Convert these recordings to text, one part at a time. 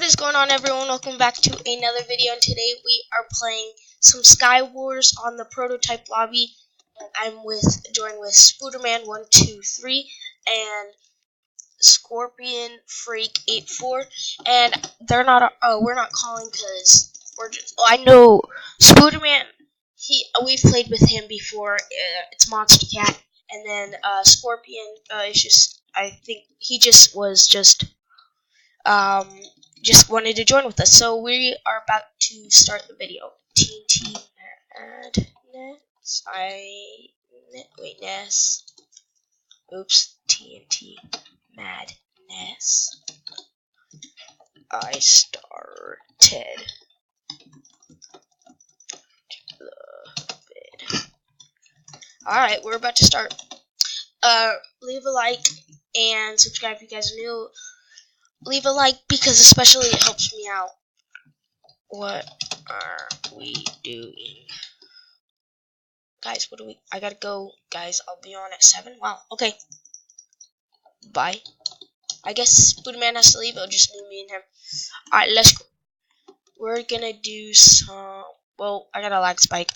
is going on, everyone? Welcome back to another video, and today we are playing some Sky Wars on the prototype lobby. And I'm joined with Spooderman123 and Scorpion Freak 84, and they're not. We're not calling because we're just. I know Spooderman. We've played with him before. It's Monster Cat, and then Scorpion. It's just. I think he just wanted to join with us. So we are about to start the video. TNT Madness. Ness. Oops. TNT Madness. I started the bid. Alright, we're about to start. Leave a like and subscribe if you guys are new. Leave a like because especially it helps me out. What are we doing? Guys, I gotta go. Guys, I'll be on at 7. Wow, okay. Bye. I guess Spooderman has to leave. It'll just be me and him. Alright, let's go. We're gonna do some... Well, I got a lag spike.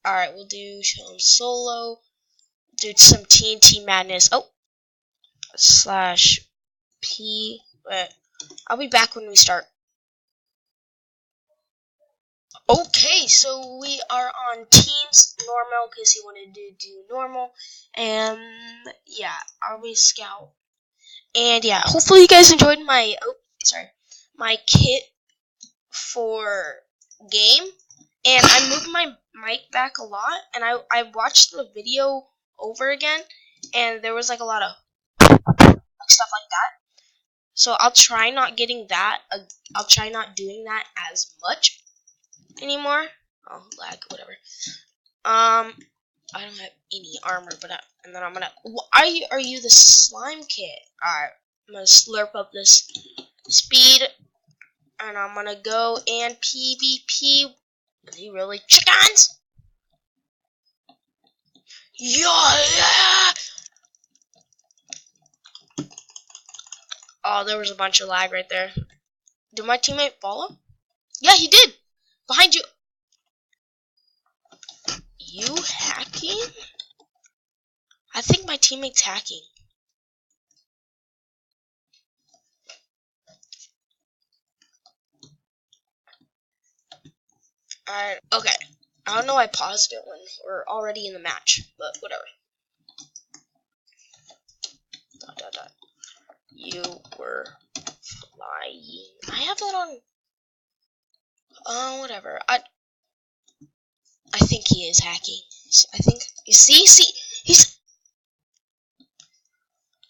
Alright, we'll do some solo. Do some TNT Madness. Oh! /P. I'll be back when we start. Okay, so we are on teams normal because he wanted to do normal, and yeah, I'll be scout. And yeah, hopefully you guys enjoyed my kit for game. And I moved my mic back a lot, and I watched the video over again, and there was like a lot of stuff like that. So I'll try not getting that. I'll try not doing that as much anymore. Oh, lag, whatever. I don't have any armor, but and then I'm gonna. Are you the slime kit? Alright, I'm gonna slurp up this speed, and I'm gonna go and PvP. Are they really chickens? Yeah! Oh, there was a bunch of lag right there. Did my teammate follow? Yeah, he did. Behind you. You hacking? I think my teammate's hacking. Alright, okay. I don't know why I paused it when we're already in the match, but whatever. ... You were flying. I have that on... whatever. I think he is hacking. I think... See? He's...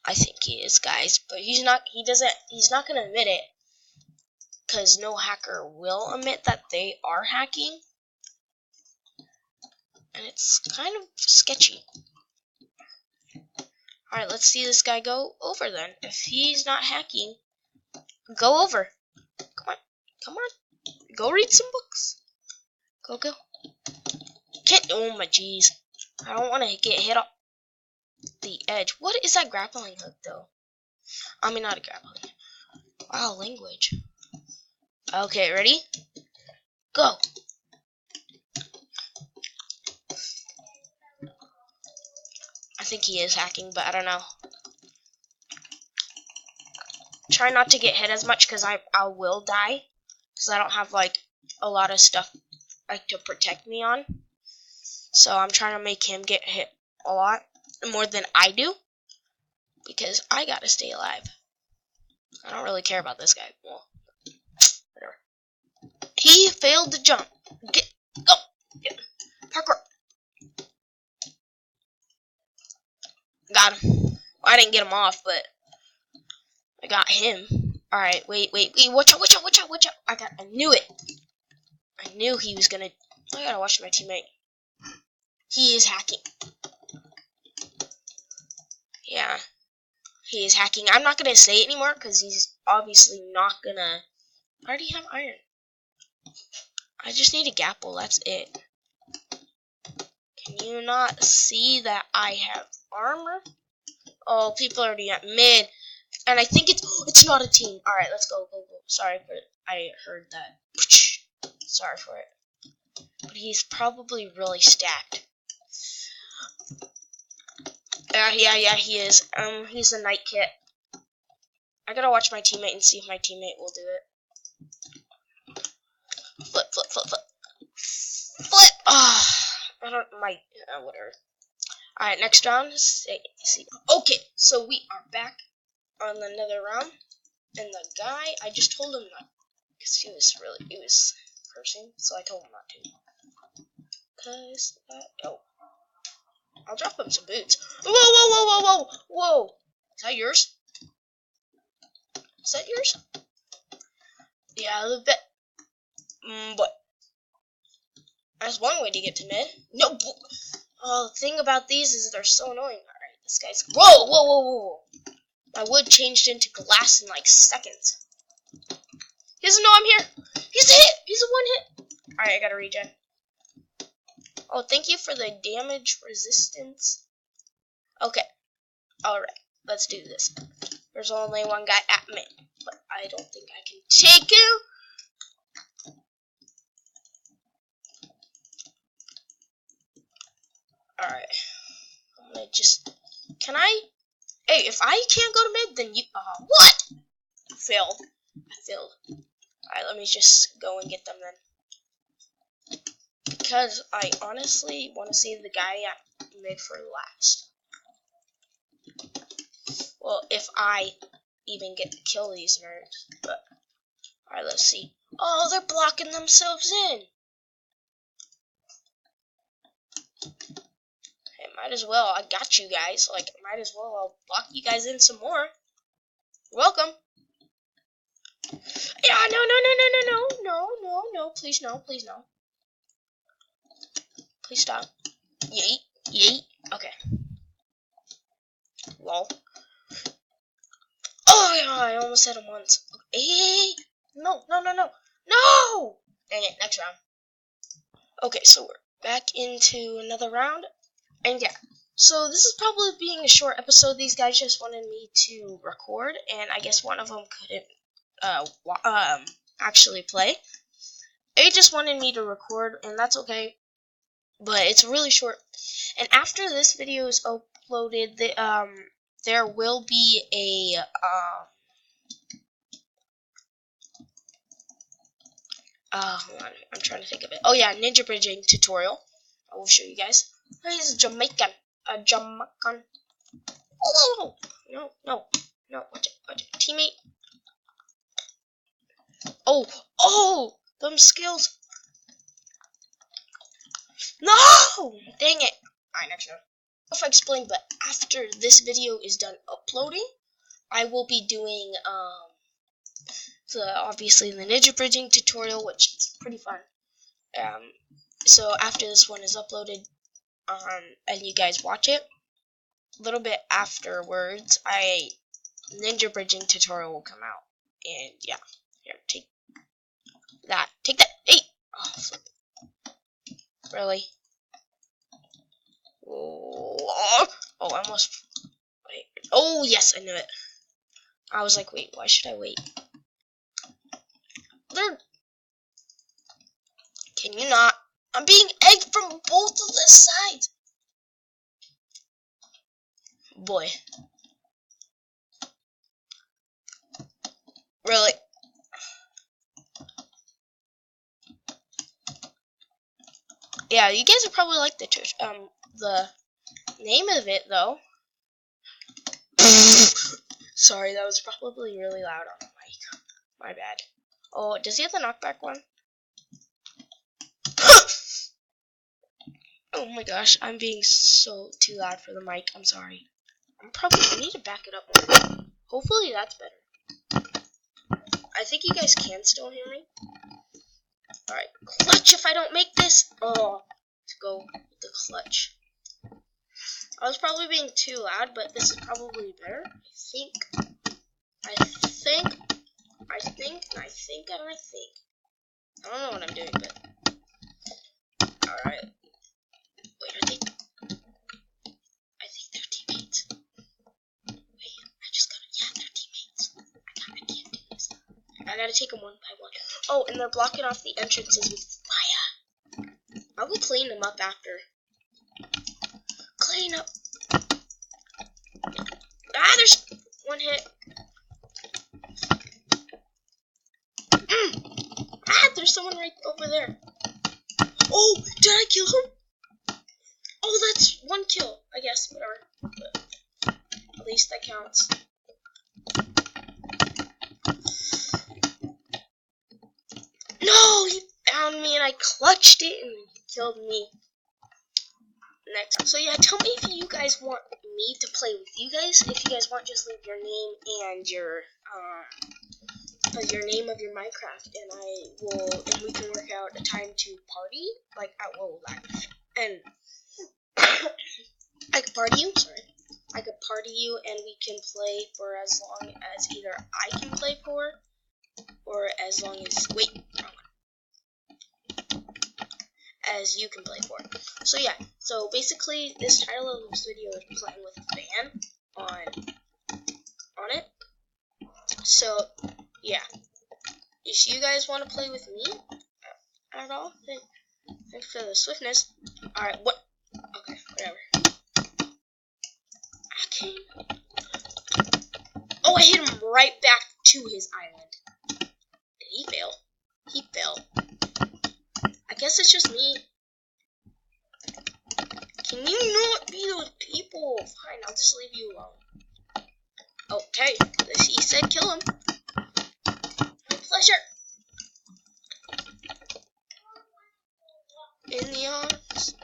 I think he is, guys. But he's not gonna admit it. Because no hacker will admit that they are hacking. And it's kind of sketchy. Alright, let's see this guy go over then. If he's not hacking, go over. Come on. Go read some books. Go. Oh my jeez. I don't want to get hit off the edge. What is that grappling hook though? I mean, not a grappling. Wow, language. Okay, ready? Go. I think he is hacking, but I don't know. Try not to get hit as much because I will die. Because I don't have like a lot of stuff like to protect me on. So I'm trying to make him get hit a lot more than I do. Because I gotta stay alive. I don't really care about this guy. Well, whatever. He failed to jump. Go. Parkour. Got him. Well, I didn't get him off, but I got him. Alright, wait. Watch out. I knew it. I knew he was gonna... I gotta watch my teammate. He is hacking. Yeah. He is hacking. I'm not gonna say it anymore because he's obviously not gonna... I already have iron. I just need a gapple. That's it. Can you not see that I have armor? Oh, people are already at mid. And I think it's not a team. All right, let's go. Sorry for I heard that. Sorry for it. But he's probably really stacked. Yeah, he is. He's a Knight kit. I gotta watch my teammate and see if my teammate will do it. Flip. I don't, whatever. Alright, next round. See. Okay, so we are back on another round. And the guy, I just told him not, because he was cursing, so I told him not to. I'll drop him some boots. Whoa! Is that yours? Is that yours? Yeah, a little bit. But that's one way to get to mid. No. The thing about these is they're so annoying. Alright, this guy's. Whoa! My wood changed into glass in like seconds. He doesn't know I'm here. He's a hit. He's a one hit. Alright, I gotta regen. Oh, thank you for the damage resistance. Okay. Alright, let's do this. There's only one guy at me, but I don't think I can take him. Alright. I'm gonna just... Can I? Hey, if I can't go to mid, then you... what? I failed. Alright, let me just go and get them then. Because I honestly want to save the guy at mid for last. Well, if I even get to kill these nerds. But alright, let's see. Oh, they're blocking themselves in. Hey, might as well. I got you guys. Like, might as well. I'll block you guys in some more. Welcome. Yeah, no. Please no. Please stop. Yeet. Okay. Lol. Oh, yeah, I almost hit him once. Okay. Hey. No. Dang it, next round. Okay, so we're back into another round. And yeah, so this is probably being a short episode. These guys just wanted me to record, and I guess one of them couldn't actually play. They just wanted me to record, and that's okay. But it's really short. And after this video is uploaded, there will be a hold on, I'm trying to think of it. Oh yeah, ninja bridging tutorial. I will show you guys. He's a Jamaican. Oh no, watch it. Teammate. Oh, them skills. No! Dang it. Alright, next round. I don't know if I explained, but after this video is done uploading, I will be doing, obviously the ninja bridging tutorial, which is pretty fun. So after this one is uploaded, and you guys watch it, a little bit afterwards, ninja bridging tutorial will come out. And yeah, here, take that. Hey! Oh, flip. Really? Oh, I almost... Wait. Oh, yes, I knew it. I was like, wait, why should I wait? Can you not? I'm being egged from both of the sides. Boy. Really? Yeah, you guys would probably like the name of it, though. Sorry, that was probably really loud on the mic. My bad. Oh, does he have the knockback one? Oh my gosh, I'm being so too loud for the mic. I'm sorry. I need to back it up more. Hopefully that's better. I think you guys can still hear me. Alright, clutch if I don't make this. Oh, let's go with the clutch. I was probably being too loud, but this is probably better. I think. I don't know what I'm doing, but alright. Wait, are they? I think they're teammates. Wait, I just got it. Yeah, they're teammates. I gotta take them one by one. Oh, and they're blocking off the entrances with fire. I'll go clean them up after. Clean up. Ah, there's one hit. Ah, there's someone right over there. Oh, did I kill him? Oh, that's one kill, I guess, whatever. But at least that counts. No, he found me and I clutched it and he killed me. Next. So yeah, tell me if you guys want me to play with you guys. If you guys want, just leave your name and your name of your Minecraft, and we can work out a time to party. Like and I could party you. Sorry, I could party you, and we can play for as long as either I can play for, or as long as as you can play for. So yeah, so basically this title of this video is playing with a fan on it. So yeah, if you guys want to play with me at all, thanks for the swiftness. Alright, what? Okay, whatever. Okay. Oh, I hit him right back to his island. Did he fail? He fell. I guess it's just me. Can you not be those people? Fine, I'll just leave you alone. Okay, he said kill him. My pleasure. In the arms.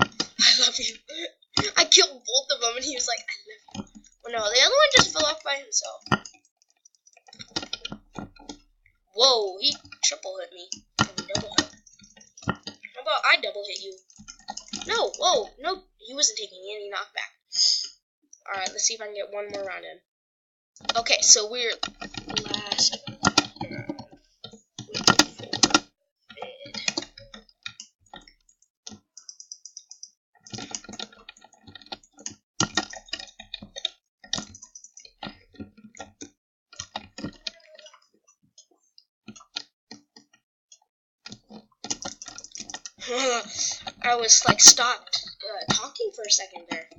I love you. I killed both of them and he was like, I love you. Well, no, the other one just fell off by himself. Whoa, he triple hit me. Double hit. How about I double hit you? No, whoa, no, he wasn't taking any knockback. Alright, let's see if I can get one more round in. Okay, so we're last I was like stopped talking for a second there.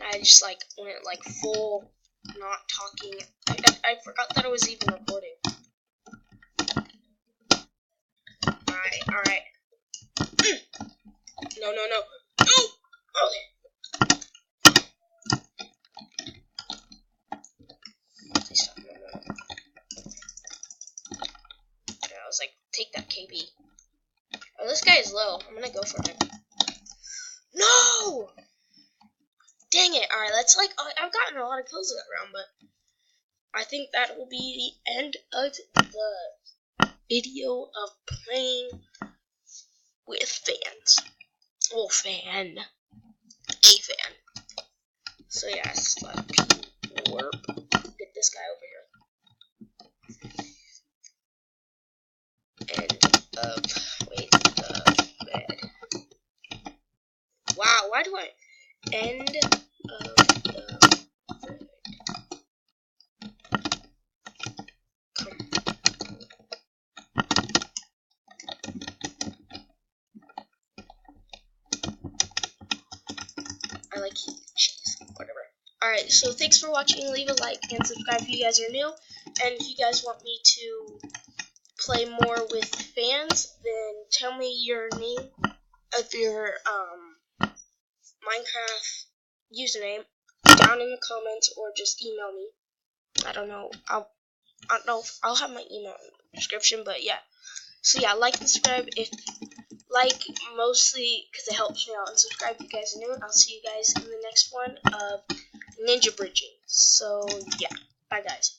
I just like went like full not talking. I forgot that I was even recording. Alright. No. Okay. Please stop. No. I was like, take that KB. Oh, this guy is low. I'm gonna go for him. No! Dang it. Alright, that's like, I've gotten a lot of kills in that round, but I think that will be the end of the video of playing with fans. Well, fan. A fan. So yeah, select warp. Get this guy over here. End of, wait, the bed. Wow, why do I end of the bed? Come. I like cheese, whatever. Alright, so thanks for watching. Leave a like and subscribe if you guys are new. And if you guys want me to play more with fans, then tell me your name of your Minecraft username down in the comments, or just email me. I don't know. I'll have my email in the description, but yeah. So yeah, like and subscribe mostly because it helps me out, and subscribe if you guys are new. I'll see you guys in the next one of Ninja Bridging. So yeah, bye guys.